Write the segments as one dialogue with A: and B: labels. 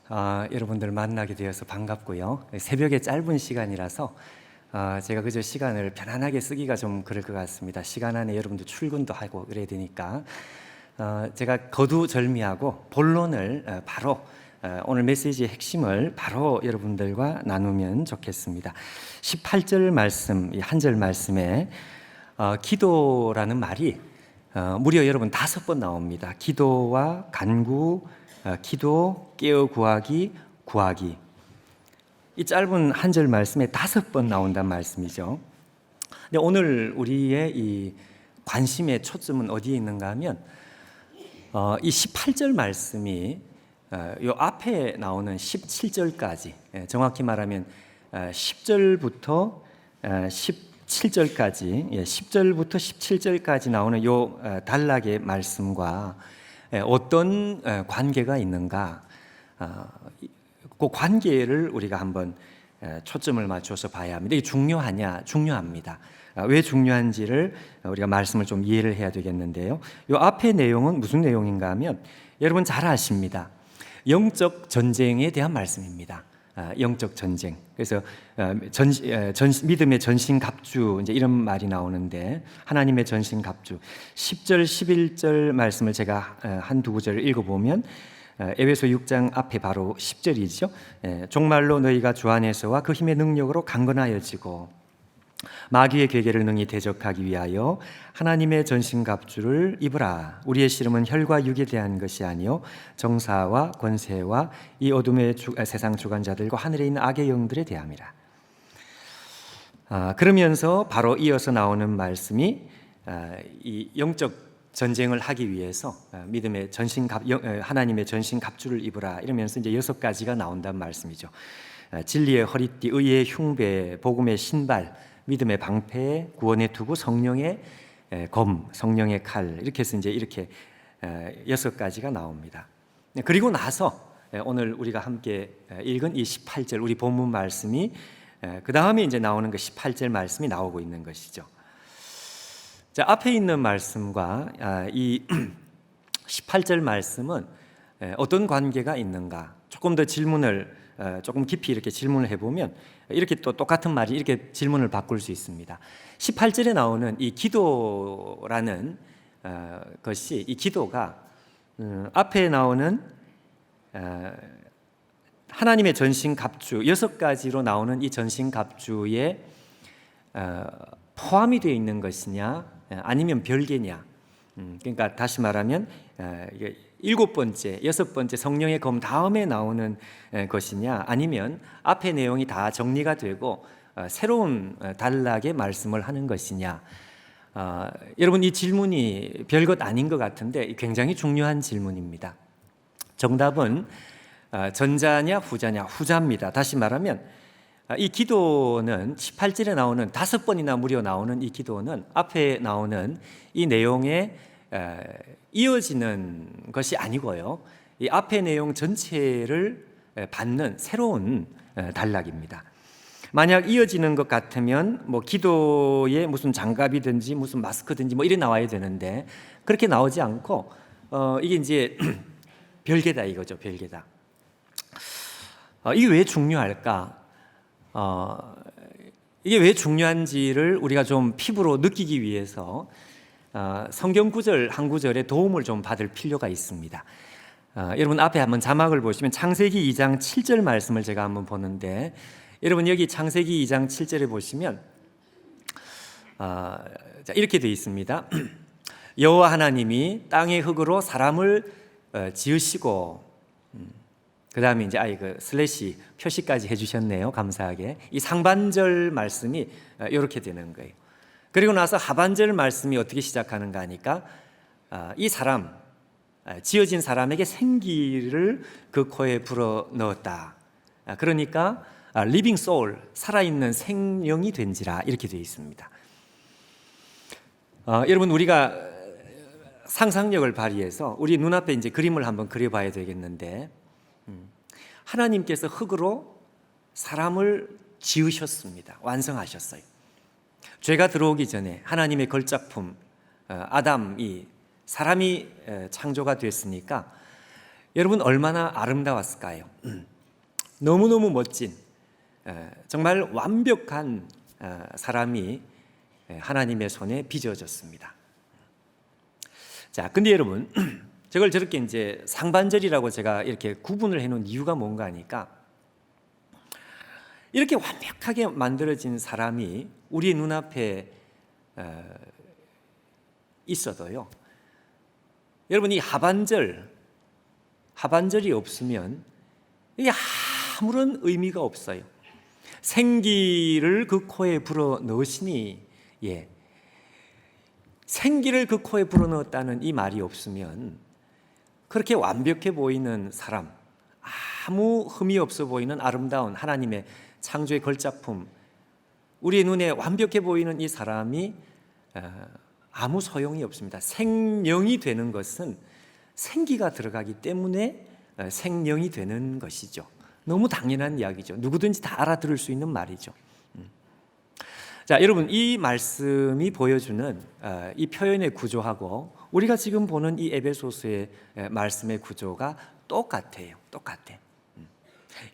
A: 여러분들 만나게 되어서 반갑고요. 새벽에 짧은 시간이라서 제가 그저 시간을 편안하게 쓰기가 좀 그럴 것 같습니다. 시간 안에 여러분들 출근도 하고 그래야 되니까 제가 거두절미하고 본론을 바로 오늘 메시지의 핵심을 바로 여러분들과 나누면 좋겠습니다. 18절 말씀, 이 한 절 말씀에 기도라는 말이 무려 여러분 5번 나옵니다. 기도와 간구, 기도, 깨어 구하기, 구하기. 이 짧은 한 절 말씀에 5번 나온다는 말씀이죠. 근데 오늘 우리의 이 관심의 초점은 어디에 있는가 하면 이 18절 말씀이 이 앞에 나오는 17절까지, 정확히 말하면 10절부터 17절까지, 10절부터 17절까지 나오는 요 단락의 말씀과 어떤 관계가 있는가, 그 관계를 우리가 한번 초점을 맞춰서 봐야 합니다. 이게 중요하냐? 중요합니다. 왜 중요한지를 우리가 말씀을 좀 이해를 해야 되겠는데요. 이 앞의 내용은 무슨 내용인가 하면 여러분 잘 아십니다. 영적 전쟁에 대한 말씀입니다. 영적 전쟁. 그래서 믿음의 전신갑주 이제 이런 말이 나오는데 하나님의 전신갑주 10절 11절 말씀을 제가 한두 구절을 읽어보면 에베소 6장 앞에 바로 10절이죠. 종말로 너희가 주 안에서와 그 힘의 능력으로 강건하여지고 마귀의 괴계를 능히 대적하기 위하여 하나님의 전신갑주를 입으라. 우리의 씨름은 혈과 육에 대한 것이 아니요 정사와 권세와 이 어둠의 세상 주관자들과 하늘에 있는 악의 영들에 대함이라. 그러면서 바로 이어서 나오는 말씀이 이 영적 전쟁을 하기 위해서 믿음의 하나님의 전신갑주를 입으라 이러면서 이제 6가지가 나온다는 말씀이죠. 진리의 허리띠, 의의 흉배, 복음의 신발, 믿음의 방패, 구원의 투구, 성령의 검, 성령의 칼, 이렇게 해서 이제 이렇게 6가지가 나옵니다. 그리고 나서 오늘 우리가 함께 읽은 이 18절 우리 본문 말씀이 그 다음에 이제 나오는 그 18절 말씀이 나오고 있는 것이죠. 자, 앞에 있는 말씀과 이 18절 말씀은 어떤 관계가 있는가? 조금 더 질문을 조금 깊이 이렇게 질문을 해보면 이렇게 또 똑같은 말이 이렇게 질문을 바꿀 수 있습니다. 18절에 나오는 이 기도라는 것이 이 기도가 앞에 나오는 하나님의 전신갑주 6가지로 나오는 이 전신갑주에 포함이 되어 있는 것이냐 아니면 별개냐. 그러니까 다시 말하면 7번째, 6번째 성령의 검 다음에 나오는 것이냐 아니면 앞의 내용이 다 정리가 되고 새로운 단락의 말씀을 하는 것이냐. 여러분 이 질문이 별것 아닌 것 같은데 굉장히 중요한 질문입니다. 정답은 전자냐 후자냐? 후자입니다. 다시 말하면 이 기도는 18절에 나오는 5번이나 무려 나오는 이 기도는 앞에 나오는 이 내용에 이어지는 것이 아니고요. 이 앞의 내용 전체를 받는 새로운 단락입니다. 만약 이어지는 것 같으면 뭐 기도에 무슨 장갑이든지 무슨 마스크든지 뭐 이래 나와야 되는데 그렇게 나오지 않고 이게 이제 별개다 이거죠. 별개다. 이게 왜 중요할까? 이게 왜 중요한지를 우리가 좀 피부로 느끼기 위해서 성경 구절 한 구절에 도움을 좀 받을 필요가 있습니다. 여러분 앞에 한번 자막을 보시면 창세기 2장 7절 말씀을 제가 한번 보는데 여러분 여기 창세기 2장 7절에 보시면 이렇게 되어 있습니다. 여호와 하나님이 땅의 흙으로 사람을 지으시고 그 다음에 이제 슬래시 표시까지 해주셨네요. 감사하게. 이 상반절 말씀이 이렇게 되는 거예요. 그리고 나서 하반절 말씀이 어떻게 시작하는가 하니까 이 사람, 지어진 사람에게 생기를 그 코에 불어 넣었다. 그러니까 living soul, 살아있는 생명이 된지라 이렇게 되어 있습니다. 여러분 우리가 상상력을 발휘해서 우리 눈앞에 이제 그림을 한번 그려봐야 되겠는데 하나님께서 흙으로 사람을 지으셨습니다. 완성하셨어요. 죄가 들어오기 전에 하나님의 걸작품 아담이 사람이 창조가 됐으니까 여러분 얼마나 아름다웠을까요? 너무너무 멋진 정말 완벽한 사람이 하나님의 손에 빚어졌습니다. 자, 근데 여러분 저걸 저렇게 이제 상반절이라고 제가 이렇게 구분을 해놓은 이유가 뭔가 하니까 이렇게 완벽하게 만들어진 사람이 우리 눈앞에 있어도요, 여러분 이 하반절이 없으면 이게 아무런 의미가 없어요. 생기를 그 코에 불어 넣으시니, 생기를 그 코에 불어 넣었다는 이 말이 없으면 그렇게 완벽해 보이는 사람, 아무 흠이 없어 보이는 아름다운 하나님의 창조의 걸작품, 우리 눈에 완벽해 보이는 이 사람이 아무 소용이 없습니다. 생명이 되는 것은 생기가 들어가기 때문에 생명이 되는 것이죠. 너무 당연한 이야기죠. 누구든지 다 알아들을 수 있는 말이죠. 자, 여러분 이 말씀이 보여주는 이 표현의 구조하고 우리가 지금 보는 이 에베소서의 말씀의 구조가 똑같아요.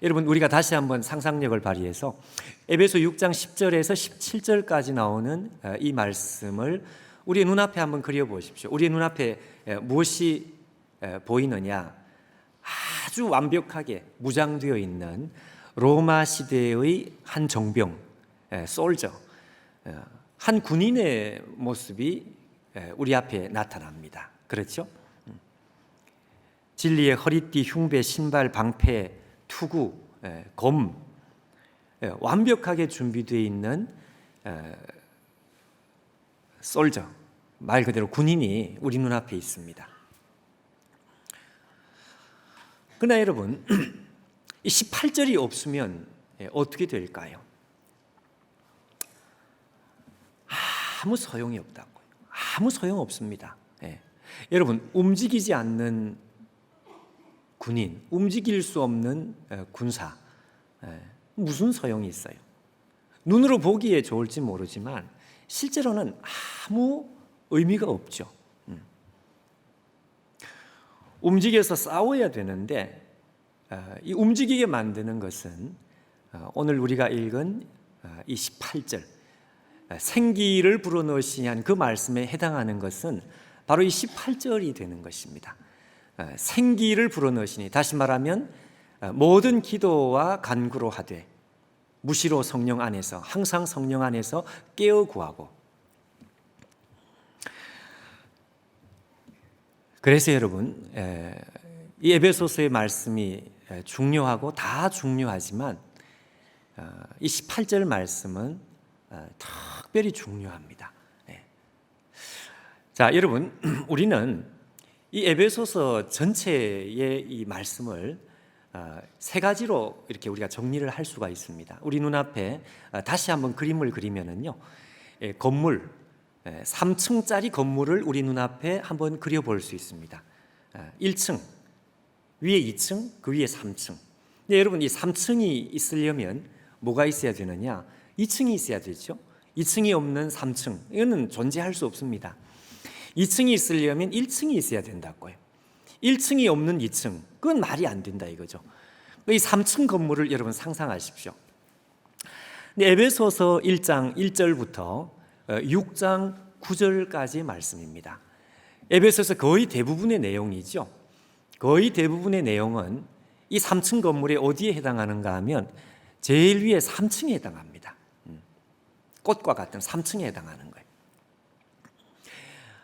A: 여러분 우리가 다시 한번 상상력을 발휘해서 에베소 6장 10절에서 17절까지 나오는 이 말씀을 우리 눈앞에 한번 그려보십시오. 우리 눈앞에 무엇이 보이느냐? 아주 완벽하게 무장되어 있는 로마 시대의 한 정병, 솔저, 한 군인의 모습이 우리 앞에 나타납니다. 그렇죠? 진리의 허리띠, 흉배, 신발, 방패, 투구, 검, 완벽하게 준비되어 있는 솔저, 말 그대로 군인이 우리 눈앞에 있습니다. 그러나 여러분, 이 18절이 없으면 어떻게 될까요? 아무 소용이 없다고요. 아무 소용 없습니다. 여러분, 움직이지 않는 군인, 움직일 수 없는 군사, 무슨 소용이 있어요? 눈으로 보기에 좋을지 모르지만 실제로는 아무 의미가 없죠. 움직여서 싸워야 되는데 이 움직이게 만드는 것은 오늘 우리가 읽은 이 18절 생기를 불어넣으시니 한 그 말씀에 해당하는 것은 바로 이 18절이 되는 것입니다. 생기를 불어넣으시니, 다시 말하면 모든 기도와 간구로 하되 무시로 성령 안에서, 항상 성령 안에서 깨어 구하고. 그래서 여러분 이 에베소서의 말씀이 중요하고 다 중요하지만 이 18절 말씀은 특별히 중요합니다. 자, 여러분 우리는 이 에베소서 전체의 이 말씀을 세 가지로 이렇게 우리가 정리를 할 수가 있습니다. 우리 눈앞에 다시 한번 그림을 그리면은요, 건물 3층짜리 건물을 우리 눈앞에 한번 그려볼 수 있습니다. 1층, 위에 2층, 그 위에 3층. 근데 여러분 이 3층이 있으려면 뭐가 있어야 되느냐? 2층이 있어야 되죠. 2층이 없는 3층, 이거는 존재할 수 없습니다. 2층이 있으려면 1층이 있어야 된다고요. 1층이 없는 2층, 그건 말이 안 된다 이거죠. 이 3층 건물을 여러분 상상하십시오. 근데 에베소서 1장 1절부터 6장 9절까지 말씀입니다. 에베소서 거의 대부분의 내용이죠. 거의 대부분의 내용은 이 3층 건물에 어디에 해당하는가 하면 제일 위에 3층에 해당합니다. 꽃과 같은 3층에 해당하는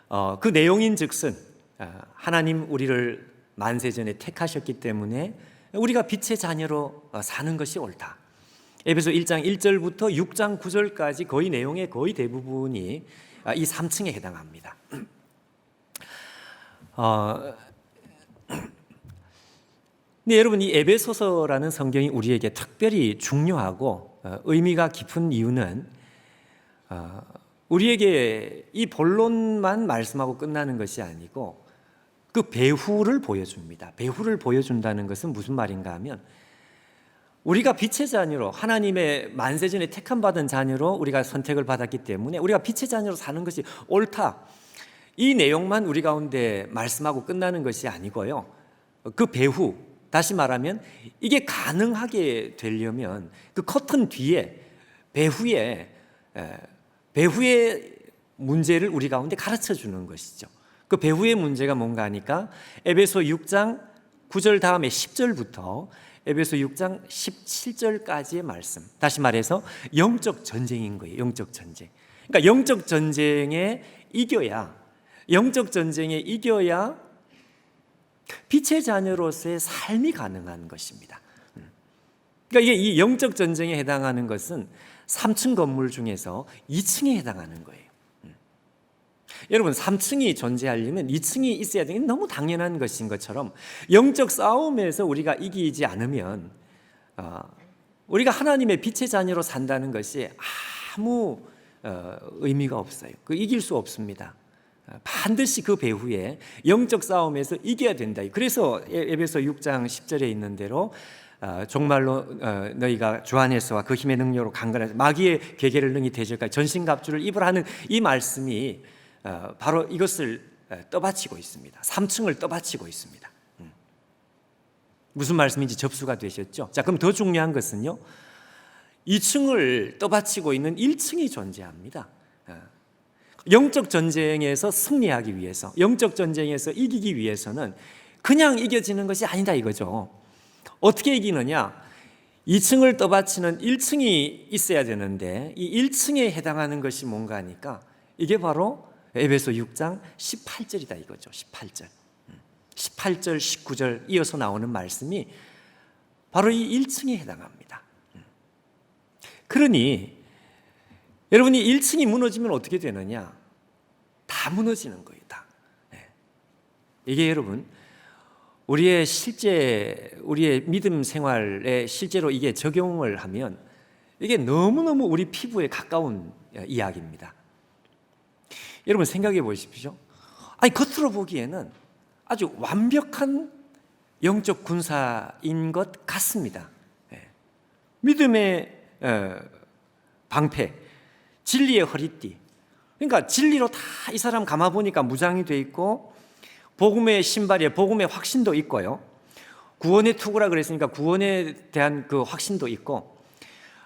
A: 거예요. 그 내용인즉슨 하나님 우리를 만세전에 택하셨기 때문에 우리가 빛의 자녀로 사는 것이 옳다. 에베소 1장 1절부터 6장 9절까지 거의 내용의 거의 대부분이 이 3층에 해당합니다. 근데 여러분 이 에베소서라는 성경이 우리에게 특별히 중요하고 의미가 깊은 이유는 우리에게 이 본론만 말씀하고 끝나는 것이 아니고 그 배후를 보여줍니다. 배후를 보여준다는 것은 무슨 말인가 하면 우리가 빛의 자녀로, 하나님의 만세전에 택함받은 자녀로 우리가 선택을 받았기 때문에 우리가 빛의 자녀로 사는 것이 옳다. 이 내용만 우리 가운데 말씀하고 끝나는 것이 아니고요, 그 배후, 다시 말하면 이게 가능하게 되려면 그 커튼 뒤에 배후의 문제를 우리 가운데 가르쳐 주는 것이죠. 그 배후의 문제가 뭔가 하니까 에베소 6장 9절 다음에 10절부터 에베소 6장 17절까지의 말씀, 다시 말해서 영적 전쟁인 거예요. 영적 전쟁. 그러니까 영적 전쟁에 이겨야 빛의 자녀로서의 삶이 가능한 것입니다. 그러니까 이게 이 영적 전쟁에 해당하는 것은 3층 건물 중에서 2층에 해당하는 거예요. 여러분, 3층이 존재하려면 2층이 있어야 되는 게 너무 당연한 것인 것처럼 영적 싸움에서 우리가 이기지 않으면 우리가 하나님의 빛의 자녀로 산다는 것이 아무 의미가 없어요. 그 이길 수 없습니다. 반드시 그 배후에 영적 싸움에서 이겨야 된다. 그래서 에베소 6장 10절에 있는 대로 정말로 너희가 주 안에서와 그 힘의 능력으로 강건하여 마귀의 괴계를 능히 대적하여 전신갑주를 입으라 하는 이 말씀이 바로 이것을 떠받치고 있습니다. 3층을 떠받치고 있습니다. 무슨 말씀인지 접수가 되셨죠? 자, 그럼 더 중요한 것은요, 2층을 떠받치고 있는 1층이 존재합니다. 영적 전쟁에서 승리하기 위해서, 영적 전쟁에서 이기기 위해서는 그냥 이겨지는 것이 아니다 이거죠. 어떻게 이기느냐? 2층을 떠받치는 1층이 있어야 되는데 이 1층에 해당하는 것이 뭔가 하니까 이게 바로 에베소 6장 18절이다 이거죠. 18절, 19절 이어서 나오는 말씀이 바로 이 1층에 해당합니다. 그러니 여러분이 1층이 무너지면 어떻게 되느냐? 다 무너지는 거예요. 다. 이게 여러분 우리의 믿음 생활에 실제로 이게 적용을 하면 이게 너무너무 우리 피부에 가까운 이야기입니다. 여러분 생각해 보십시오. 아니, 겉으로 보기에는 아주 완벽한 영적 군사인 것 같습니다. 믿음의 방패, 진리의 허리띠. 그러니까 진리로 다 이 사람 감아보니까 무장이 돼 있고, 복음의 신발에 복음의 확신도 있고요, 구원의 투구라 그랬으니까 구원에 대한 그 확신도 있고,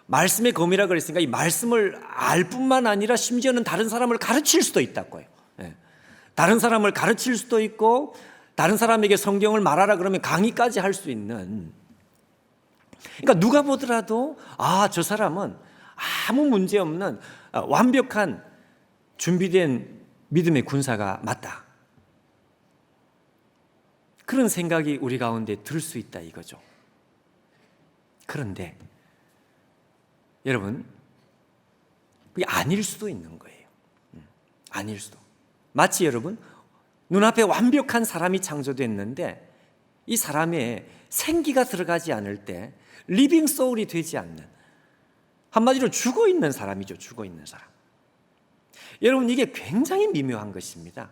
A: 말씀의 검이라 그랬으니까 이 말씀을 알 뿐만 아니라 심지어는 다른 사람을 가르칠 수도 있다고요. 다른 사람을 가르칠 수도 있고, 다른 사람에게 성경을 말하라 그러면 강의까지 할 수 있는, 그러니까 누가 보더라도 저 사람은 아무 문제 없는 완벽한 준비된 믿음의 군사가 맞다, 그런 생각이 우리 가운데 들 수 있다 이거죠. 그런데 여러분, 그게 아닐 수도 있는 거예요. 아닐 수도. 마치 여러분 눈앞에 완벽한 사람이 창조됐는데 이 사람의 생기가 들어가지 않을 때 리빙 소울이 되지 않는, 한마디로 죽어 있는 사람이죠. 죽어 있는 사람. 여러분, 이게 굉장히 미묘한 것입니다.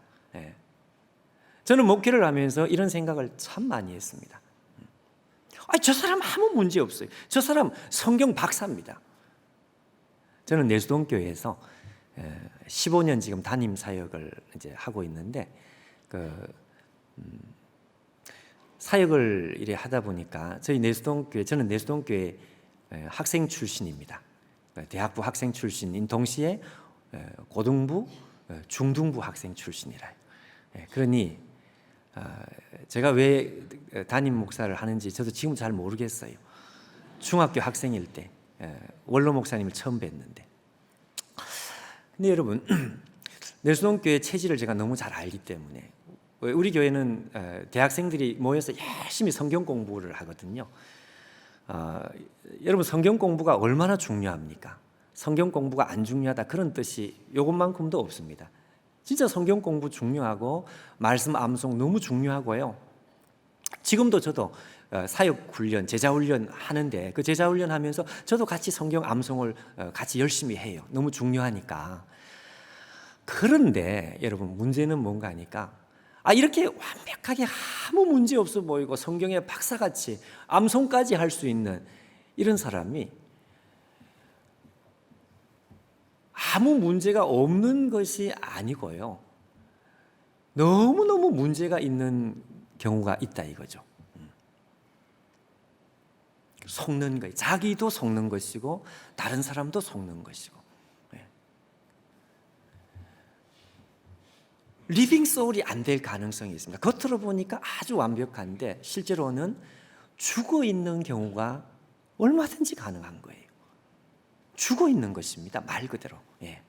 A: 저는 목회를 하면서 이런 생각을 참 많이 했습니다. 저 사람 아무 문제 없어요. 저 사람 성경 박사입니다. 저는 내수동교회에서 15년 지금 담임 사역을 이제 하고 있는데, 사역을 이래 하다 보니까 저는 내수동교회 학생 출신입니다. 대학부 학생 출신인 동시에 고등부, 중등부 학생 출신이라요. 그러니 제가 왜 담임 목사를 하는지 저도 지금 잘 모르겠어요. 중학교 학생일 때 원로 목사님을 처음 뵀는데, 근데 여러분 내수동교회 체질을 제가 너무 잘 알기 때문에, 우리 교회는 대학생들이 모여서 열심히 성경 공부를 하거든요. 여러분, 성경 공부가 얼마나 중요합니까? 성경 공부가 안 중요하다 그런 뜻이 요것만큼도 없습니다. 진짜 성경 공부 중요하고 말씀 암송 너무 중요하고요. 지금도 저도 사역 훈련, 제자 훈련 하는데 그 제자 훈련 하면서 저도 같이 성경 암송을 같이 열심히 해요. 너무 중요하니까. 그런데 여러분, 문제는 뭔가 하니까 이렇게 완벽하게 아무 문제 없어 보이고 성경의 박사같이 암송까지 할 수 있는 이런 사람이 아무 문제가 없는 것이 아니고요, 너무너무 문제가 있는 경우가 있다 이거죠. 속는 거예요. 자기도 속는 것이고 다른 사람도 속는 것이고. 리빙 소울이 안 될 가능성이 있습니다. 겉으로 보니까 아주 완벽한데 실제로는 죽어 있는 경우가 얼마든지 가능한 거예요. 죽어 있는 것입니다. 말 그대로. 예.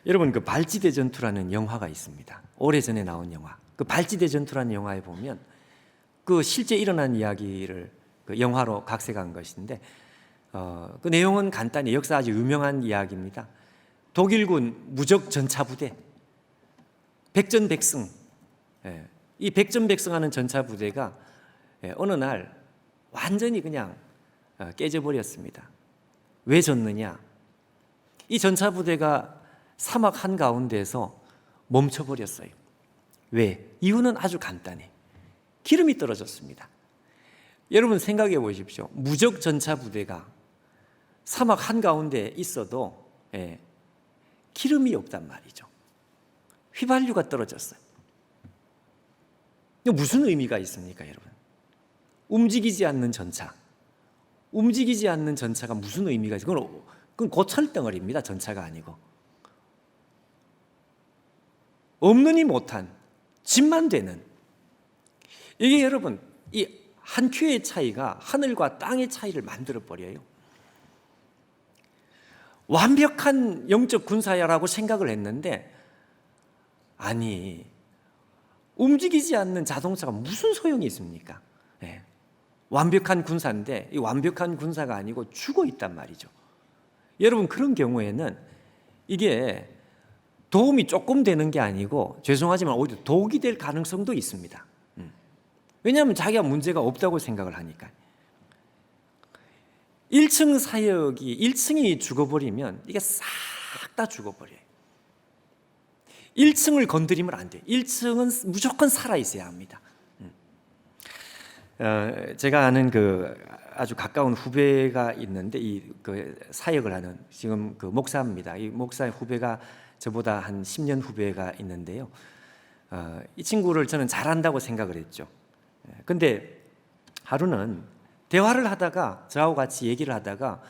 A: 여러분, 그 발지대 전투라는 영화가 있습니다. 오래전에 나온 영화. 그 발지대 전투라는 영화에 보면 그 실제 일어난 이야기를 그 영화로 각색한 것인데 그 내용은 간단히 역사 아주 유명한 이야기입니다. 독일군 무적 전차부대 백전백승, 이 백전백승하는 전차부대가 어느 날 완전히 그냥 깨져버렸습니다. 왜 졌느냐? 이 전차부대가 사막 한가운데에서 멈춰버렸어요. 왜? 이유는 아주 간단해. 기름이 떨어졌습니다. 여러분 생각해 보십시오. 무적 전차부대가 사막 한가운데 있어도 기름이 없단 말이죠. 휘발유가 떨어졌어요. 무슨 의미가 있습니까, 여러분? 움직이지 않는 전차. 움직이지 않는 전차가 무슨 의미가 있어요? 그건 고철덩어리입니다. 전차가 아니고. 없느니 못한, 집만 되는. 이게 여러분, 이 한 큐의 차이가 하늘과 땅의 차이를 만들어 버려요. 완벽한 영적 군사야라고 생각을 했는데 아니, 움직이지 않는 자동차가 무슨 소용이 있습니까? 완벽한 군사인데 이 완벽한 군사가 아니고 죽어 있단 말이죠. 여러분, 그런 경우에는 이게 도움이 조금 되는 게 아니고 죄송하지만 오히려 독이 될 가능성도 있습니다. 왜냐하면 자기가 문제가 없다고 생각을 하니까. 1층 사역이 1층이 죽어버리면 이게 싹 다 죽어버려요. 1층을 건드리면 안 돼요. 1층은 무조건 살아있어야 합니다. 제가 아는 그 아주 가까운 후배가 있는데 그 사역을 하는 지금 그 목사입니다. 이 목사의 후배가 저보다 한 10년 후배가 있는데요. 이 친구를 저는 잘한다고 생각을 했죠. 근데 하루는 대화를 하다가 저하고 같이 얘기를 하다가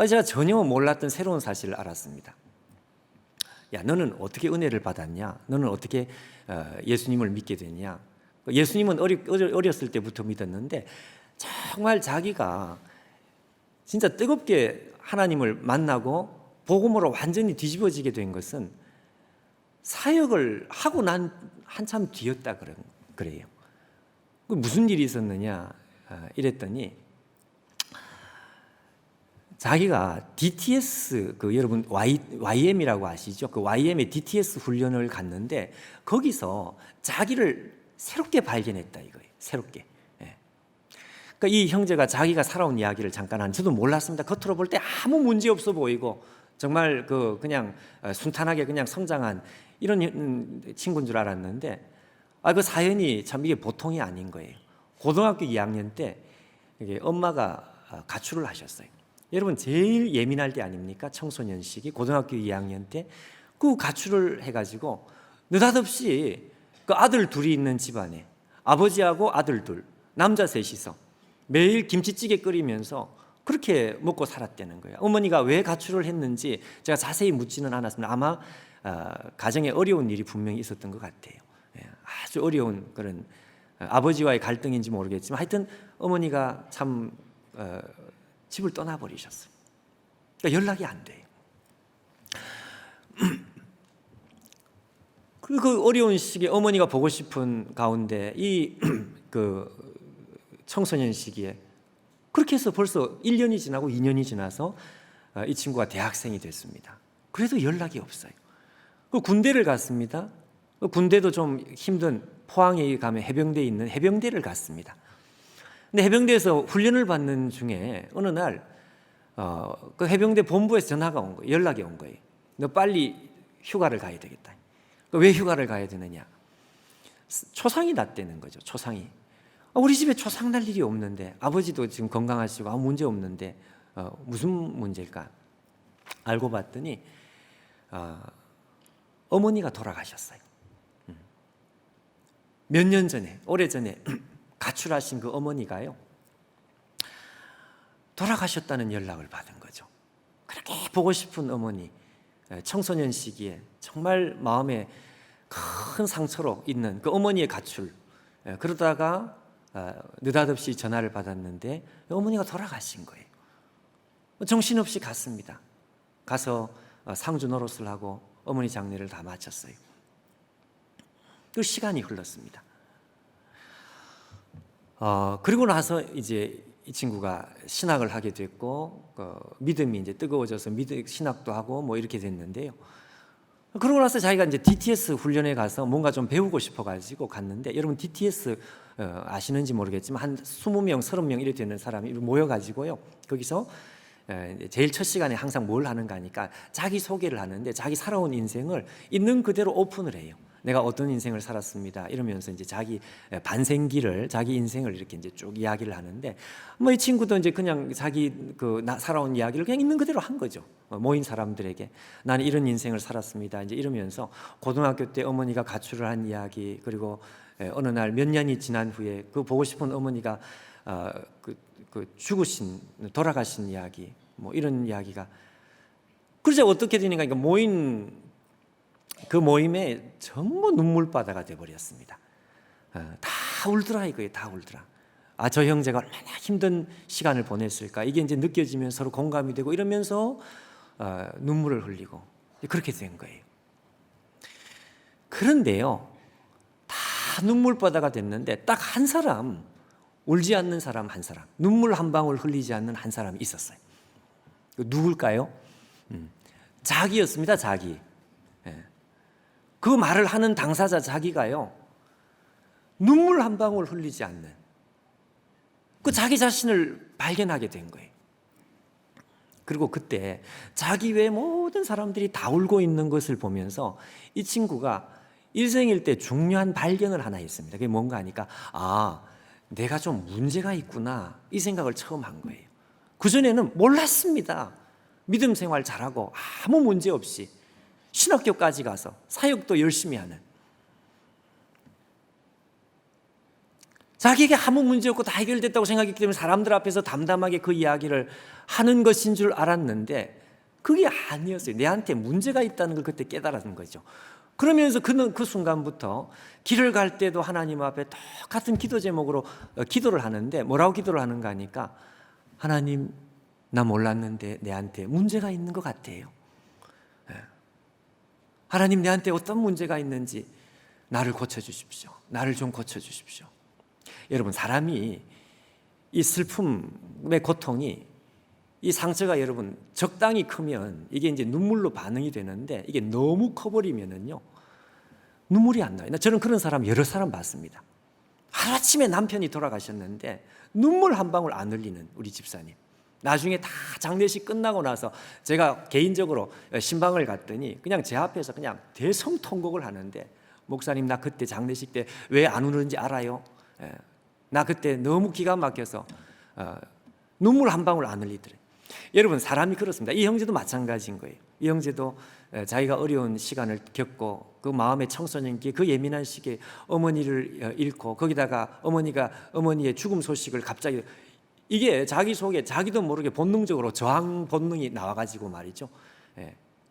A: 제가 전혀 몰랐던 새로운 사실을 알았습니다. 야, 너는 어떻게 은혜를 받았냐? 너는 어떻게 예수님을 믿게 됐냐? 예수님은 어렸을 때부터 믿었는데 정말 자기가 진짜 뜨겁게 하나님을 만나고 복음으로 완전히 뒤집어지게 된 것은 사역을 하고 난 한참 뒤였다 그래요. 무슨 일이 있었느냐 이랬더니 자기가 DTS 여러분 YM이라고 아시죠? 그 YM의 DTS 훈련을 갔는데 거기서 자기를 새롭게 발견했다 이거예요. 새롭게. 그러니까 이 형제가 자기가 살아온 이야기를 잠깐 한 저도 몰랐습니다. 겉으로 볼 때 아무 문제 없어 보이고 정말 그냥 순탄하게 그냥 성장한 이런 친구인 줄 알았는데 그 사연이 참 이게 보통이 아닌 거예요. 고등학교 2학년 때 엄마가 가출을 하셨어요. 여러분 제일 예민할 때 아닙니까? 청소년 시기 고등학교 2학년 때 그 가출을 해가지고 느닷없이 그 아들 둘이 있는 집안에 아버지하고 아들 둘 남자 셋이서 매일 김치찌개 끓이면서 그렇게 먹고 살았다는 거예요. 어머니가 왜 가출을 했는지 제가 자세히 묻지는 않았습니다. 아마 가정에 어려운 일이 분명히 있었던 것 같아요. 아주 어려운 그런 아버지와의 갈등인지 모르겠지만 하여튼 어머니가 참 집을 떠나버리셨어요. 그러니까 연락이 안 돼요. 그 어려운 시기에 어머니가 보고 싶은 가운데 그 청소년 시기에 그렇게 해서 벌써 1년이 지나고 2년이 지나서 이 친구가 대학생이 됐습니다. 그래도 연락이 없어요. 군대를 갔습니다. 군대도 좀 힘든 포항에 가면 해병대에 있는 해병대를 갔습니다. 근데 해병대에서 훈련을 받는 중에 어느 날 그 해병대 본부에서 전화가 온 거예요. 연락이 온 거예요. 너 빨리 휴가를 가야 되겠다. 왜 휴가를 가야 되느냐? 초상이 났다는 거죠. 초상이. 우리 집에 초상 날 일이 없는데 아버지도 지금 건강하시고 아무 문제 없는데 무슨 문제일까? 알고 봤더니 어머니가 돌아가셨어요. 몇 년 전에 오래전에 가출하신 그 어머니가요 돌아가셨다는 연락을 받은 거죠. 그렇게 보고 싶은 어머니, 청소년 시기에 정말 마음에 큰 상처로 있는 그 어머니의 가출, 그러다가 느닷없이 전화를 받았는데 어머니가 돌아가신 거예요. 정신없이 갔습니다. 가서 상주 노릇을 하고 어머니 장례를 다 마쳤어요. 그 시간이 흘렀습니다. 그리고 나서 이제 이 친구가 신학을 하게 됐고 믿음이 이제 뜨거워져서 신학도 하고 뭐 이렇게 됐는데요. 그러고 나서 자기가 이제 DTS 훈련에 가서 뭔가 좀 배우고 싶어가지고 갔는데, 여러분 DTS 아시는지 모르겠지만 한 20명, 30명 이렇게 되는 사람이 모여가지고요. 거기서 제일 첫 시간에 항상 뭘 하는가 하니까 자기 소개를 하는데 자기 살아온 인생을 있는 그대로 오픈을 해요. 내가 어떤 인생을 살았습니다 이러면서 이제 자기 반생기를, 자기 인생을 이렇게 이제 쭉 이야기를 하는데, 뭐 이 친구도 이제 그냥 자기 살아온 이야기를 그냥 있는 그대로 한 거죠. 모인 사람들에게 나는 이런 인생을 살았습니다 이제 이러면서 고등학교 때 어머니가 가출을 한 이야기, 그리고 어느 날 몇 년이 지난 후에 그 보고 싶은 어머니가 돌아가신 이야기, 뭐 이런 이야기가, 그러자 어떻게 되는가, 그러니까 모인 그 모임에 전부 눈물바다가 돼버렸습니다. 다 울더라 이거예요. 다 울더라. 저 형제가 얼마나 힘든 시간을 보냈을까, 이게 이제 느껴지면 서로 공감이 되고 이러면서 눈물을 흘리고 그렇게 된 거예요. 그런데요, 다 눈물바다가 됐는데 딱 한 사람, 울지 않는 사람 한 사람, 눈물 한 방울 흘리지 않는 한 사람이 있었어요. 누굴까요? 자기였습니다. 자기. 그 말을 하는 당사자 자기가요, 눈물 한 방울 흘리지 않는 그 자기 자신을 발견하게 된 거예요. 그리고 그때 자기 외 모든 사람들이 다 울고 있는 것을 보면서 이 친구가 일생일 때 중요한 발견을 하나 했습니다. 그게 뭔가 하니까 내가 좀 문제가 있구나, 이 생각을 처음 한 거예요. 그전에는 몰랐습니다. 믿음 생활 잘하고 아무 문제 없이 신학교까지 가서 사역도 열심히 하는, 자기에게 아무 문제 없고 다 해결됐다고 생각했기 때문에 사람들 앞에서 담담하게 그 이야기를 하는 것인 줄 알았는데 그게 아니었어요. 내한테 문제가 있다는 걸 그때 깨달은 거죠. 그러면서 그는 그 순간부터 길을 갈 때도 하나님 앞에 똑같은 기도 제목으로 기도를 하는데, 뭐라고 기도를 하는가 하니까, 하나님, 나 몰랐는데 내한테 문제가 있는 것 같아요. 하나님, 내한테 어떤 문제가 있는지 나를 고쳐주십시오. 나를 좀 고쳐주십시오. 여러분, 사람이 이 슬픔의 고통이, 이 상처가 여러분 적당히 크면 이게 이제 눈물로 반응이 되는데, 이게 너무 커버리면은요 눈물이 안 나요. 저는 그런 사람 여러 사람 봤습니다. 하루아침에 남편이 돌아가셨는데 눈물 한 방울 안 흘리는 우리 집사님. 나중에 다 장례식 끝나고 나서 제가 개인적으로 신방을 갔더니 그냥 제 앞에서 그냥 대성통곡을 하는데, 목사님, 나 그때 장례식 때 왜 안 우는지 알아요? 나 그때 너무 기가 막혀서 눈물 한 방울 안 흘리더래요. 여러분, 사람이 그렇습니다. 이 형제도 마찬가지인 거예요. 이 형제도 자기가 어려운 시간을 겪고 그 마음의 청소년기, 그 예민한 시기에 어머니를 잃고, 거기다가 어머니의 죽음 소식을 갑자기, 이게 자기 속에 자기도 모르게 본능적으로 저항 본능이 나와가지고 말이죠.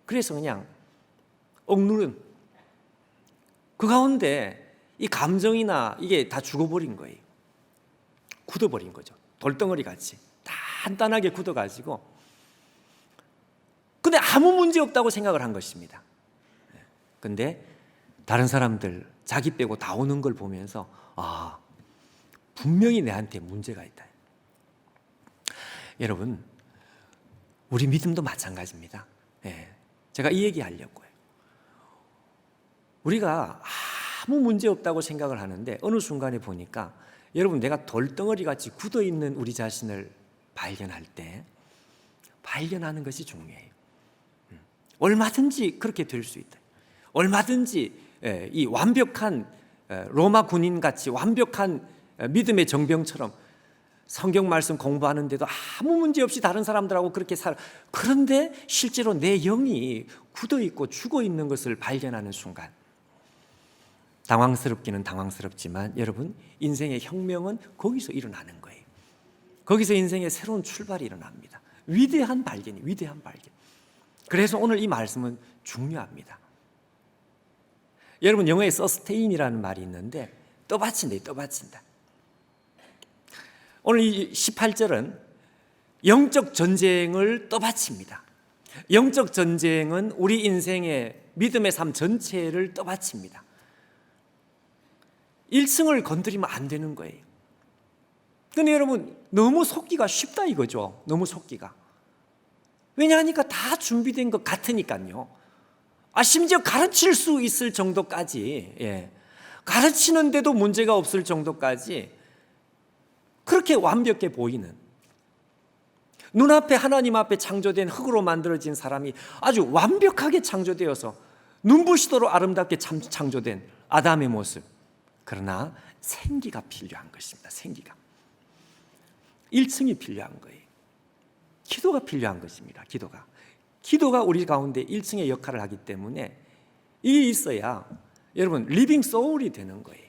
A: 그래서 그냥 억누른 그 가운데 이 감정이나 이게 다 죽어버린 거예요. 굳어버린 거죠. 돌덩어리 같이 단단하게 굳어가지고, 근데 아무 문제 없다고 생각을 한 것입니다. 근데 다른 사람들 자기 빼고 다 오는 걸 보면서 분명히 내한테 문제가 있다. 여러분, 우리 믿음도 마찬가지입니다. 제가 이 얘기 하려고요. 우리가 아무 문제 없다고 생각을 하는데 어느 순간에 보니까, 여러분, 내가 돌덩어리 같이 굳어있는 우리 자신을 발견할 때, 발견하는 것이 중요해요. 얼마든지 그렇게 될 수 있다. 얼마든지 이 완벽한 로마 군인같이 완벽한 믿음의 정병처럼 성경 말씀 공부하는데도 아무 문제 없이 다른 사람들하고 그렇게 살아. 그런데 실제로 내 영이 굳어있고 죽어있는 것을 발견하는 순간, 당황스럽기는 당황스럽지만 여러분, 인생의 혁명은 거기서 일어나는 거예요. 거기서 인생의 새로운 출발이 일어납니다. 위대한 발견이 위대한 발견. 그래서 오늘 이 말씀은 중요합니다. 여러분 영어에 서스테인이라는 말이 있는데 떠받친다, 떠받친다. 오늘 이 18절은 영적 전쟁을 떠받칩니다. 영적 전쟁은 우리 인생의 믿음의 삶 전체를 떠받칩니다. 1층을 건드리면 안 되는 거예요. 근데 여러분 너무 속기가 쉽다 이거죠. 너무 속기가. 왜냐하니까 다 준비된 것 같으니까요. 심지어 가르칠 수 있을 정도까지, 가르치는데도 문제가 없을 정도까지 그렇게 완벽해 보이는, 눈앞에 하나님 앞에 창조된 흙으로 만들어진 사람이 아주 완벽하게 창조되어서 눈부시도록 아름답게 창조된 아담의 모습. 그러나 생기가 필요한 것입니다. 생기가 1층이 필요한 거예요. 기도가 필요한 것입니다. 기도가 우리 가운데 1층의 역할을 하기 때문에 이게 있어야 여러분 리빙 소울이 되는 거예요.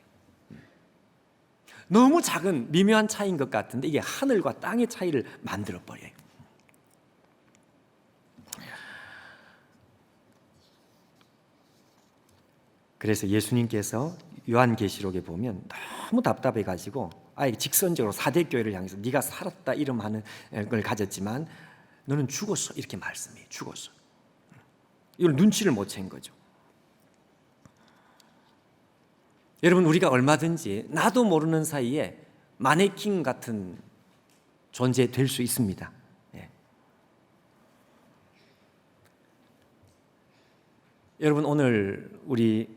A: 너무 작은 미묘한 차이인 것 같은데 이게 하늘과 땅의 차이를 만들어 버려요. 그래서 예수님께서 요한계시록에 보면 너무 답답해 가지고 아예 직선적으로 사대교회를 향해서 네가 살았다 이름하는 걸 가졌지만 너는 죽었어 이렇게 말씀해요. 죽었어. 이걸 눈치를 못 챈 거죠. 여러분 우리가 얼마든지 나도 모르는 사이에 마네킹 같은 존재 될 수 있습니다. 여러분 오늘 우리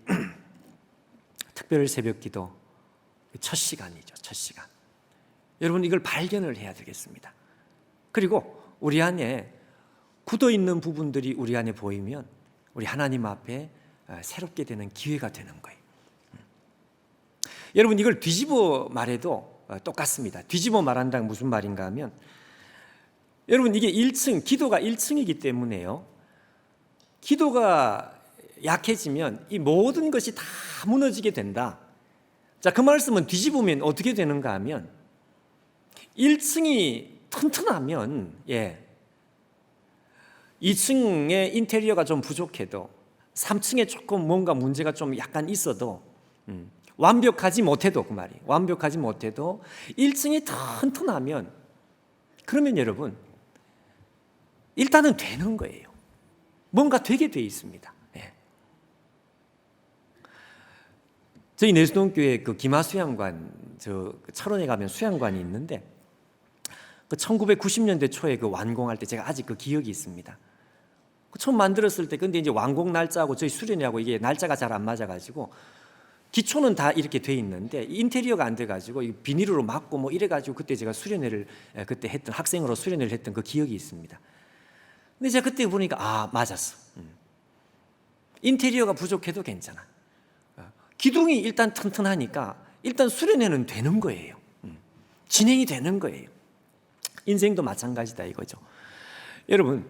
A: 특별 새벽기도 첫 시간이죠. 첫 시간. 여러분 이걸 발견을 해야 되겠습니다. 그리고 우리 안에 굳어있는 부분들이 우리 안에 보이면 우리 하나님 앞에 새롭게 되는 기회가 되는 거예요. 여러분 이걸 뒤집어 말해도 똑같습니다. 뒤집어 말한다는 무슨 말인가 하면 여러분 이게 1층, 기도가 1층이기 때문에요. 기도가 약해지면 이 모든 것이 다 무너지게 된다. 자, 그 말씀은 뒤집으면 어떻게 되는가 하면 1층이 튼튼하면 2층의 인테리어가 좀 부족해도 3층에 조금 뭔가 문제가 좀 약간 있어도 완벽하지 못해도 그 말이 완벽하지 못해도 1층이 튼튼하면 그러면 여러분 일단은 되는 거예요. 뭔가 되게 돼 있습니다. 저희 내수동교회 그 기마 수양관 저 철원에 가면 수양관이 있는데 그 1990년대 초에 그 완공할 때 제가 아직 그 기억이 있습니다. 처음 만들었을 때 근데 이제 완공 날짜하고 저희 수련회하고 이게 날짜가 잘 안 맞아가지고 기초는 다 이렇게 돼 있는데 인테리어가 안 돼가지고 비닐으로 막고 뭐 이래가지고 그때 제가 수련회를 그때 했던 학생으로 수련회를 했던 그 기억이 있습니다. 근데 제가 그때 보니까 맞았어. 인테리어가 부족해도 괜찮아. 기둥이 일단 튼튼하니까 일단 수련회는 되는 거예요. 진행이 되는 거예요. 인생도 마찬가지다 이거죠. 여러분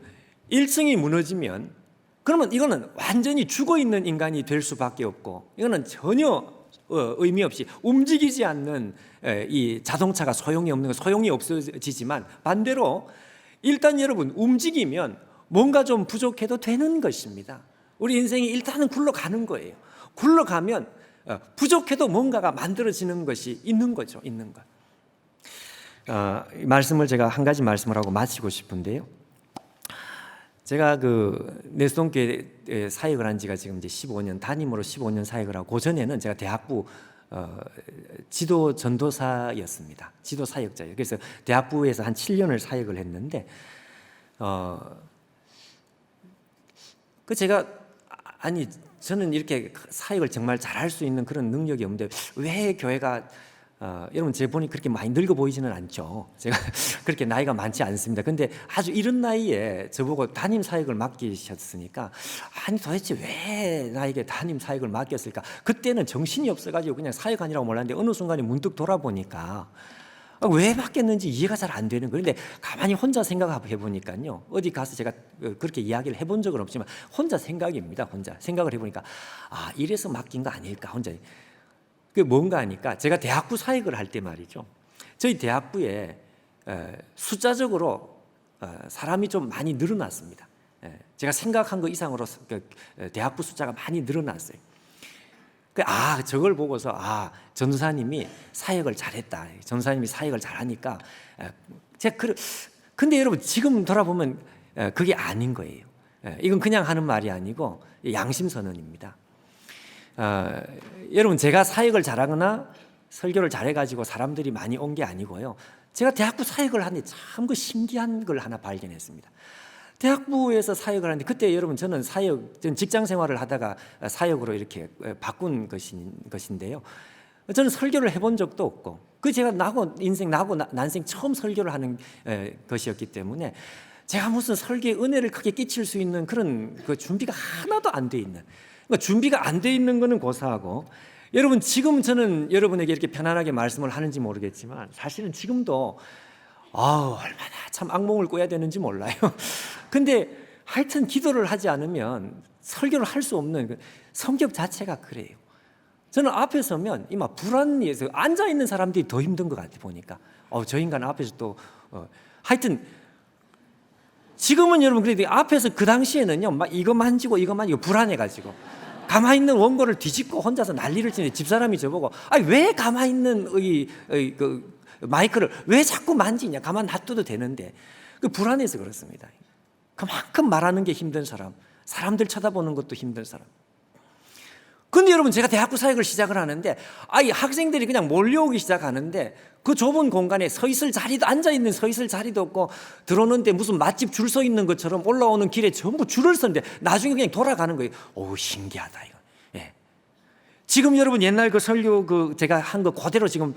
A: 1층이 무너지면 그러면 이거는 완전히 죽어있는 인간이 될 수밖에 없고 이거는 전혀 의미 없이 움직이지 않는 이 자동차가 소용이 없는 거 소용이 없어지지만 반대로 일단 여러분 움직이면 뭔가 좀 부족해도 되는 것입니다. 우리 인생이 일단은 굴러가는 거예요. 굴러가면 부족해도 뭔가가 만들어지는 것이 있는 거죠. 있는 것. 이 말씀을 제가 한 가지 말씀을 하고 마치고 싶은데요. 제가 그 내수동교회 사역을 한 지가 지금 이제 15년 담임으로 15년 사역을 하고 그 전에는 제가 대학부 지도 전도사였습니다. 지도 사역자예요. 그래서 대학부에서 한 7년을 사역을 했는데 그 제가 저는 이렇게 사역을 정말 잘할 수 있는 그런 능력이 없는데 왜 교회가 여러분 제가 보니 그렇게 많이 늙어 보이지는 않죠. 제가 그렇게 나이가 많지 않습니다. 근데 아주 이른 나이에 저보고 담임 사역을 맡기셨으니까 도대체 왜 나에게 담임 사역을 맡겼을까? 그때는 정신이 없어가지고 그냥 사역하느라고 몰랐는데 어느 순간에 문득 돌아보니까 왜 맡겼는지 이해가 잘 안 되는 거예요. 근데 가만히 혼자 생각해 보니까요. 어디 가서 제가 그렇게 이야기를 해본 적은 없지만 혼자 생각입니다. 혼자 생각을 해보니까 이래서 맡긴 거 아닐까 혼자. 그게 뭔가 하니까 제가 대학부 사역을 할 때 말이죠. 저희 대학부에 숫자적으로 사람이 좀 많이 늘어났습니다. 제가 생각한 것 이상으로 대학부 숫자가 많이 늘어났어요. 저걸 보고서 전도사님이 사역을 잘했다. 전도사님이 사역을 잘하니까 근데 여러분 지금 돌아보면 그게 아닌 거예요. 이건 그냥 하는 말이 아니고 양심 선언입니다. 여러분 제가 사역을 잘하거나 설교를 잘해가지고 사람들이 많이 온 게 아니고요. 제가 대학부 사역을 하는데 참 그 신기한 걸 하나 발견했습니다. 대학부에서 사역을 하는데 그때 여러분 저는 직장 생활을 하다가 사역으로 이렇게 바꾼 것인데요. 저는 설교를 해본 적도 없고 제가 난생 처음 설교를 하는 것이었기 때문에 제가 무슨 설교에 은혜를 크게 끼칠 수 있는 그런 준비가 하나도 안 돼 있는, 그러니까 준비가 안 돼 있는 거는 고사하고, 여러분 지금 저는 여러분에게 이렇게 편안하게 말씀을 하는지 모르겠지만 사실은 지금도 얼마나 참 악몽을 꿔야 되는지 몰라요. 근데 하여튼 기도를 하지 않으면 설교를 할 수 없는 성격 자체가 그래요. 저는 앞에 서면 막 불안해서 앉아 있는 사람들이 더 힘든 것 같아 보니까. 저 인간 앞에서 또 하여튼 지금은 여러분 그래도 앞에서 그 당시에는요 막 이거 만지고 불안해가지고 가만히 있는 원고를 뒤집고 혼자서 난리를 치는데 집사람이 저보고 왜 가만히 있는 그 마이크를 왜 자꾸 만지냐, 가만 놔둬도 되는데. 불안해서 그렇습니다. 그만큼 말하는 게 힘든 사람들 쳐다보는 것도 힘든 사람. 근데 여러분 제가 대학부 사역을 시작을 하는데 학생들이 그냥 몰려오기 시작하는데 그 좁은 공간에 앉아있는 서 있을 자리도 없고, 들어오는데 무슨 맛집 줄 서 있는 것처럼 올라오는 길에 전부 줄을 서는데 나중에 그냥 돌아가는 거예요. 신기하다 이거. 지금 여러분 옛날 그 설교 제가 한 거 그대로 지금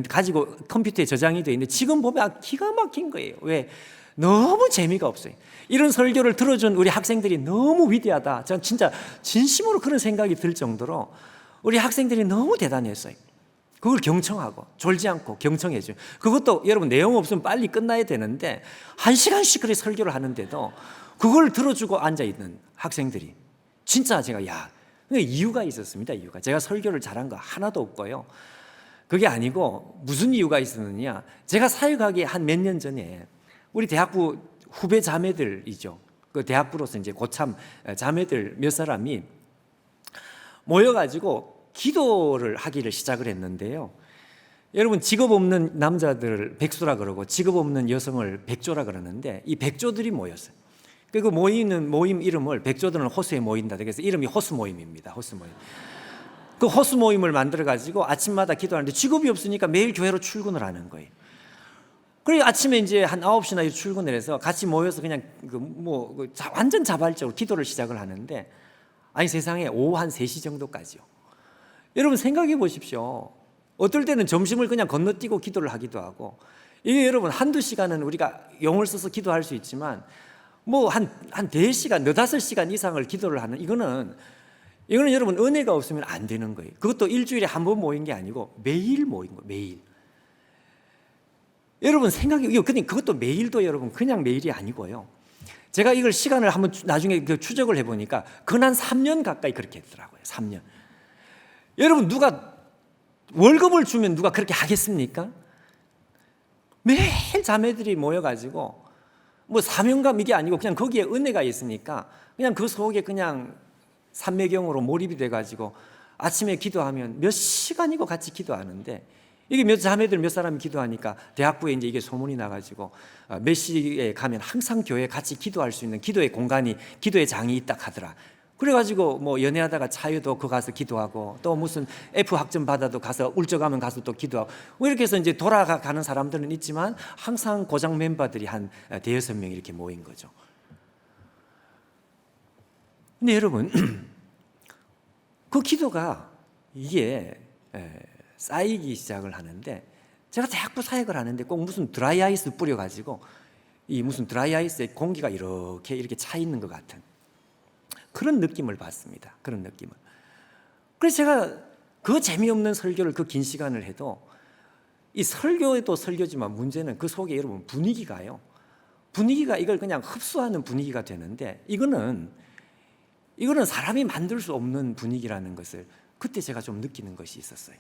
A: 가지고 컴퓨터에 저장이 되어 있는데 지금 보면 기가 막힌 거예요. 왜? 너무 재미가 없어요. 이런 설교를 들어준 우리 학생들이 너무 위대하다. 저는 진짜 진심으로 그런 생각이 들 정도로 우리 학생들이 너무 대단했어요. 그걸 경청하고 졸지 않고 경청해줘요. 그것도 여러분 내용 없으면 빨리 끝나야 되는데 1시간씩 그렇게 설교를 하는데도 그걸 들어주고 앉아있는 학생들이 진짜 제가 이유가 있었습니다. 이유가 제가 설교를 잘한 거 하나도 없고요. 그게 아니고 무슨 이유가 있었느냐, 제가 사역하기 한 몇 년 전에 우리 대학부 후배 자매들이죠. 그 대학부로서 이제 고참 자매들 몇 사람이 모여가지고 기도를 하기를 시작을 했는데요. 여러분 직업 없는 남자들 백수라 그러고 직업 없는 여성을 백조라 그러는데 이 백조들이 모였어요. 그 모임 이름을 백조들은 호수에 모인다. 그래서 이름이 호수 모임입니다. 호수 모임. 그 호수 모임을 만들어 가지고 아침마다 기도하는데 직업이 없으니까 매일 교회로 출근을 하는 거예요. 그리고 아침에 이제 한 9시나 출근을 해서 같이 모여서 그냥 완전 자발적으로 기도를 시작을 하는데 세상에 오후 한 3시 정도까지요. 여러분 생각해 보십시오. 어떨 때는 점심을 그냥 건너뛰고 기도를 하기도 하고, 이게 여러분 한두 시간은 우리가 용을 써서 기도할 수 있지만 한 4시간, 5시간 이상을 기도를 하는 이거는 여러분 은혜가 없으면 안 되는 거예요. 그것도 일주일에 한 번 모인 게 아니고 매일 모인 거예요. 매일. 여러분 근데 그것도 매일도 여러분 그냥 매일이 아니고요. 제가 이걸 시간을 한번 나중에 추적을 해보니까 한 3년 가까이 그렇게 했더라고요. 3년. 여러분 누가 월급을 주면 누가 그렇게 하겠습니까? 매일 자매들이 모여가지고 사명감 이게 아니고 그냥 거기에 은혜가 있으니까 그냥 그 속에 그냥 삼매경으로 몰입이 돼가지고 아침에 기도하면 몇 시간이고 같이 기도하는데, 이게 자매들 몇 사람이 기도하니까 대학부에 이제 이게 소문이 나가지고 몇 시에 가면 항상 교회에 같이 기도할 수 있는 기도의 공간이, 기도의 장이 있다 하더라. 그래가지고 연애하다가 차여도 가서 기도하고, 또 무슨 F 학점 받아도 가서 울적하면 가서 또 기도하고, 이렇게 해서 이제 돌아가는 사람들은 있지만 항상 고장 멤버들이 한 5-6명 이렇게 모인 거죠. 근데 여러분 그 기도가 이게 쌓이기 시작을 하는데, 제가 대학부 사역을 하는데 꼭 무슨 드라이아이스 뿌려가지고 이 무슨 드라이아이스에 공기가 이렇게 차 있는 것 같은 그런 느낌을 받습니다. 그런 느낌을. 그래서 제가 그 재미없는 설교를 그 긴 시간을 해도, 이 설교도 설교지만 문제는 그 속에 여러분 분위기가 이걸 그냥 흡수하는 분위기가 되는데, 이거는 사람이 만들 수 없는 분위기라는 것을 그때 제가 좀 느끼는 것이 있었어요.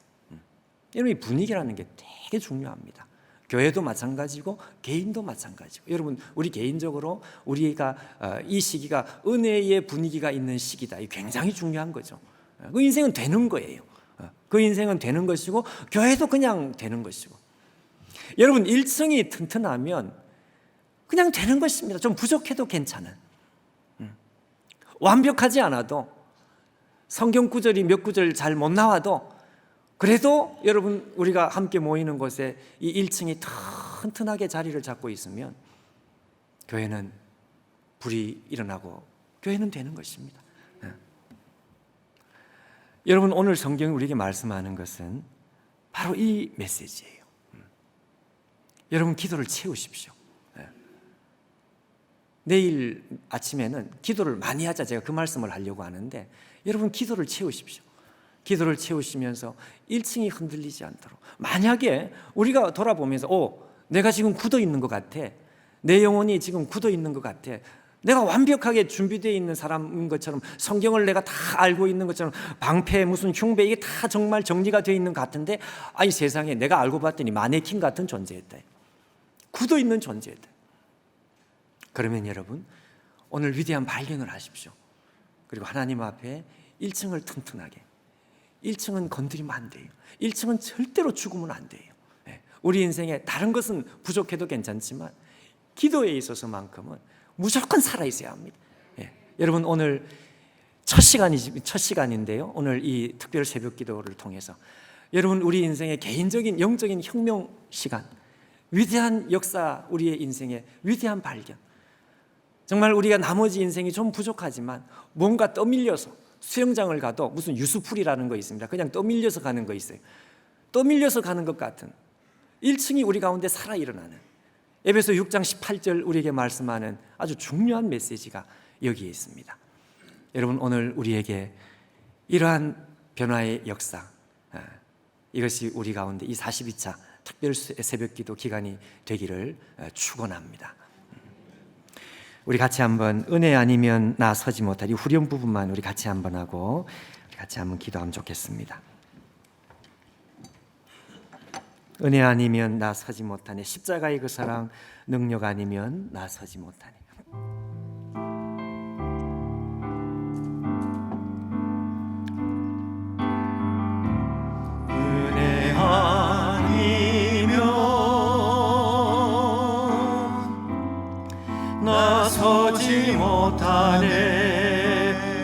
A: 여러분 이 분위기라는 게 되게 중요합니다. 교회도 마찬가지고 개인도 마찬가지고, 여러분 우리 개인적으로 우리가 이 시기가 은혜의 분위기가 있는 시기다. 이 굉장히 중요한 거죠. 그 인생은 되는 거예요. 그 인생은 되는 것이고 교회도 그냥 되는 것이고, 여러분 일층이 튼튼하면 그냥 되는 것입니다. 좀 부족해도 괜찮은, 완벽하지 않아도, 성경 구절이 몇 구절 잘 못 나와도, 그래도 여러분 우리가 함께 모이는 곳에 이 1층이 튼튼하게 자리를 잡고 있으면 교회는 불이 일어나고 교회는 되는 것입니다. 여러분 오늘 성경이 우리에게 말씀하는 것은 바로 이 메시지예요. 여러분 기도를 채우십시오. 내일 아침에는 기도를 많이 하자, 제가 그 말씀을 하려고 하는데, 여러분 기도를 채우십시오. 기도를 채우시면서 1층이 흔들리지 않도록. 만약에 우리가 돌아보면서 내가 지금 굳어 있는 것 같아, 내 영혼이 지금 굳어 있는 것 같아, 내가 완벽하게 준비되어 있는 사람인 것처럼, 성경을 내가 다 알고 있는 것처럼, 방패 무슨 흉배 이게 다 정말 정리가 되어 있는 것 같은데, 아니 세상에 내가 알고 봤더니 마네킹 같은 존재였다, 굳어 있는 존재였다. 그러면 여러분 오늘 위대한 발견을 하십시오. 그리고 하나님 앞에 1층을 튼튼하게, 1층은 건드리면 안 돼요. 1층은 절대로 죽으면 안 돼요. 우리 인생에 다른 것은 부족해도 괜찮지만 기도에 있어서만큼은 무조건 살아있어야 합니다. 여러분 오늘 첫 시간인데요, 오늘 이 특별 새벽 기도를 통해서 여러분 우리 인생의 개인적인 영적인 혁명 시간, 위대한 역사, 우리의 인생의 위대한 발견, 정말 우리가 나머지 인생이 좀 부족하지만 뭔가 떠밀려서, 수영장을 가도 무슨 유수풀이라는 거 있습니다. 그냥 떠밀려서 가는 거 있어요. 떠밀려서 가는 것 같은 1층이 우리 가운데 살아 일어나는, 에베소 6장 18절 우리에게 말씀하는 아주 중요한 메시지가 여기에 있습니다. 여러분 오늘 우리에게 이러한 변화의 역사, 이것이 우리 가운데 이 42차 특별 새벽기도 기간이 되기를 축원합니다. 우리 같이 한번 은혜 아니면 나 서지 못할 이 후렴 부분만 우리 같이 한번 하고 같이 한번 기도하면 좋겠습니다. 은혜 아니면 나 서지 못하네, 십자가의 그 사랑, 능력 아니면 나 서지 못하네.
B: 은혜 아니면 나 서지 못하네.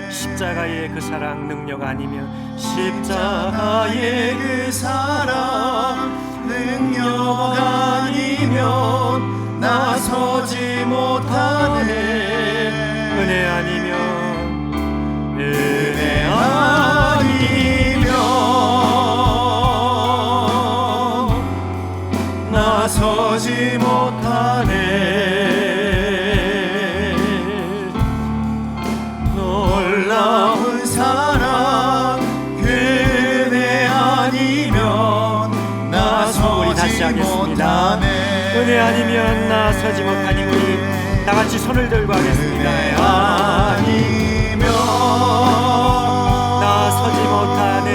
A: 십자가의 그 사랑, 능력 아니면,
B: 십자가의 그 사랑 능력 아니면 나 서지 못하네.
A: 은혜 아니면,
B: 은혜 아니면 나 서지 못하네. 놀라운 사랑 은혜 아니면 나 서지 못하네.
A: 은혜 아니면 나 서지 못하니, 우리 다 같이 손을 들고 하겠습니다.
B: 은혜 아니면
A: 나 서지 못하네.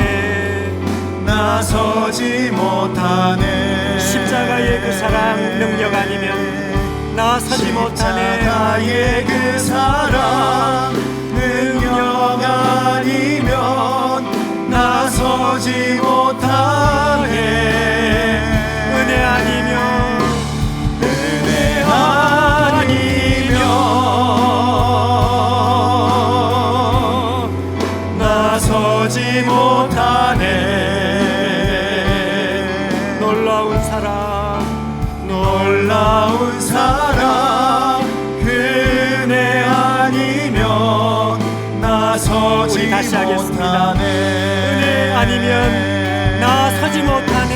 B: 나 서지 못하네.
A: 십자가의 그 사랑, 능력 아니면 나 서지 못하네.
B: 십자가의 그 사랑 능력 아니면 나 서지 못하네.
A: 은혜 아니면,
B: 은혜 아니면 나 서지 못하네.
A: 놀라운 사랑,
B: 놀라운 사랑 은혜 아니면 나 서지
A: 우리 다시 하겠습니다.
B: 못하네.
A: 은혜 아니면 나 서지 못하네.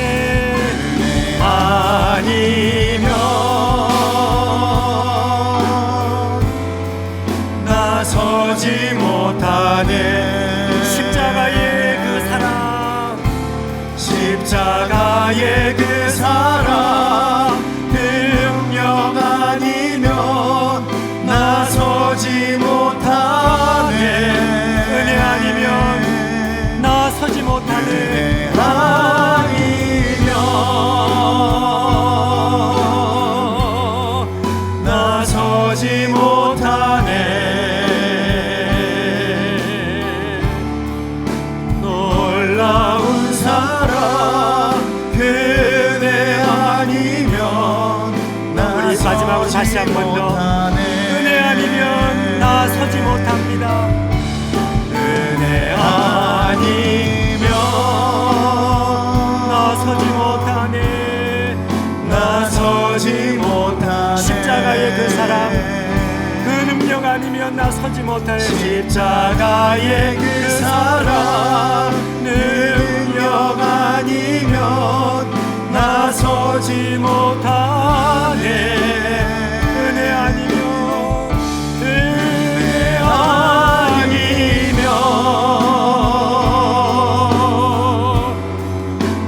B: 아니면 나 서지 못하네.
A: 십자가의 그 사랑,
B: 십자가의 그 사랑 능력 아니면 나 서지 못하네.
A: 은혜 아니면 나 서지 못하네.
B: 은혜 아니면
A: 다시 한 번 더. 은혜 아니면 나서지 못합니다.
B: 은혜 아니면
A: 나서지 못하네.
B: 나서지 못하네.
A: 십자가의 그 사랑, 그 능력 아니면 나서지 못하네.
B: 십자가의 그 사랑 능력 아니면 나서지 못하네.
A: 은혜 아니면
B: 은혜 아니면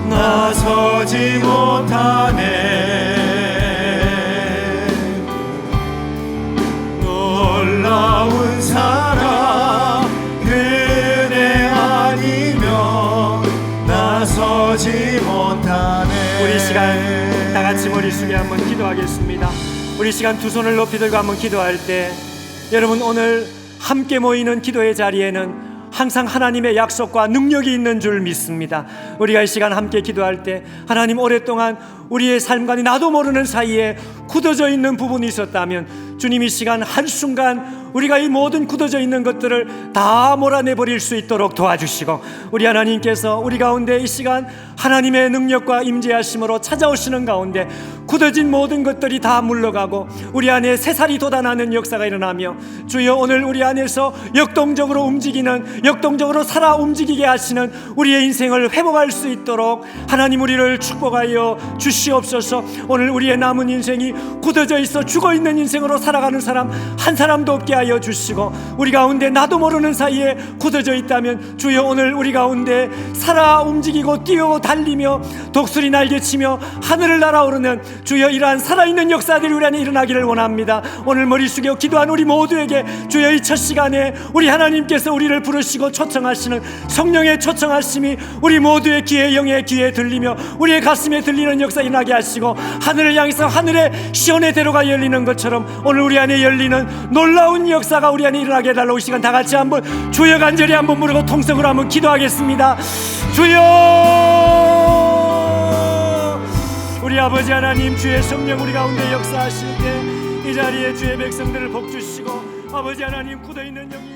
B: 나서지 못하네. 놀라운 사랑 은혜 아니면 나서지 못하네.
A: 우리 시간 다 같이 머리 숙여 한번 기도하겠습니다. 우리 시간 두 손을 높이 들고 한번 기도할 때, 여러분 오늘 함께 모이는 기도의 자리에는 항상 하나님의 약속과 능력이 있는 줄 믿습니다. 우리가 이 시간 함께 기도할 때 하나님, 오랫동안 우리의 삶과 나도 모르는 사이에 굳어져 있는 부분이 있었다면 주님 이 시간 한순간 우리가 이 모든 굳어져 있는 것들을 다 몰아내버릴 수 있도록 도와주시고, 우리 하나님께서 우리 가운데 이 시간 하나님의 능력과 임재하심으로 찾아오시는 가운데 굳어진 모든 것들이 다 물러가고 우리 안에 새살이 돋아나는 역사가 일어나며, 주여 오늘 우리 안에서 역동적으로 움직이는, 역동적으로 살아 움직이게 하시는 우리의 인생을 회복할 수 있도록 하나님 우리를 축복하여 주시옵소서. 오늘 우리의 남은 인생이 굳어져 있어 죽어있는 인생으로 살아가는 사람 한 사람도 없게 하여 주시고, 우리 가운데 나도 모르는 사이에 굳어져 있다면 주여 오늘 우리 가운데 살아 움직이고 뛰어 달리며 독수리 날개치며 하늘을 날아오르는 주여 이러한 살아있는 역사들이 우리 안에 일어나기를 원합니다. 오늘 머리 숙여 기도한 우리 모두에게 주여 이 첫 시간에 우리 하나님께서 우리를 부르시고 초청하시는 성령의 초청하심이 우리 모두의 귀에, 영의 귀에 들리며 우리의 가슴에 들리는 역사 일어나게 하시고, 하늘을 향해서 하늘의 시온의 대로가 열리는 것처럼 오늘 우리 안에 열리는 놀라운 역사가 우리 안에 일어나게 해달라고 이 시간 다 같이 한번 주여 간절히 한번 부르고 통성으로 한번 기도하겠습니다. 주여, 우리 아버지 하나님, 주의 성령 우리 가운데 역사하실 때 이 자리에 주의 백성들을 복주시고, 아버지 하나님 굳어있는 영이